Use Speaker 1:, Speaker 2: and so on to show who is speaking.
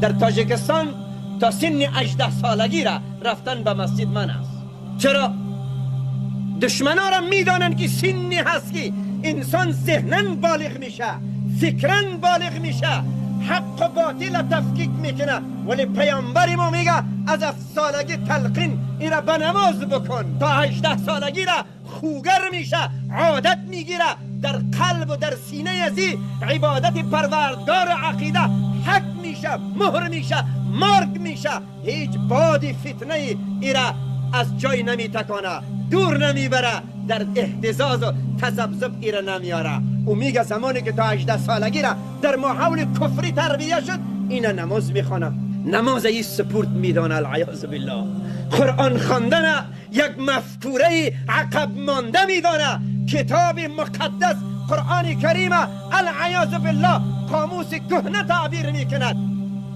Speaker 1: در تاجیکستان تا سن 18 سالگی را رفتن به مسجد من است. چرا؟ دشمنا را میدانند که سنی هست که انسان ذهناً بالغ میشه، فکراً بالغ میشه، حق و باطل تفکیک میکنه. ولی پیامبر ما میگه از 7 سالگی تلقین این را به نماز بکن تا 18 سالگی را خوگر میشه، عادت میگیره، در قلب و در سینه ازی عبادت پروردگار و عقیده حق میشه، مهر میشه، مرگ میشه. هیچ بادی فتنه ای را از جای نمیتکانه، دور نمیبره، در اهتزاز و تذبذب ای را نمیاره. او میگه زمانی که تا 18 سالگی را در ماحول کفری تربیه شد، اینا نماز میخوانه، نماز ای سپورت میدانه. العیاذ بالله قرآن خواندن یک مفکوره عقب مانده میدانه. کتاب مقدس قرآن کریم العیاذ بالله قاموس کهنه تعبیر میکند.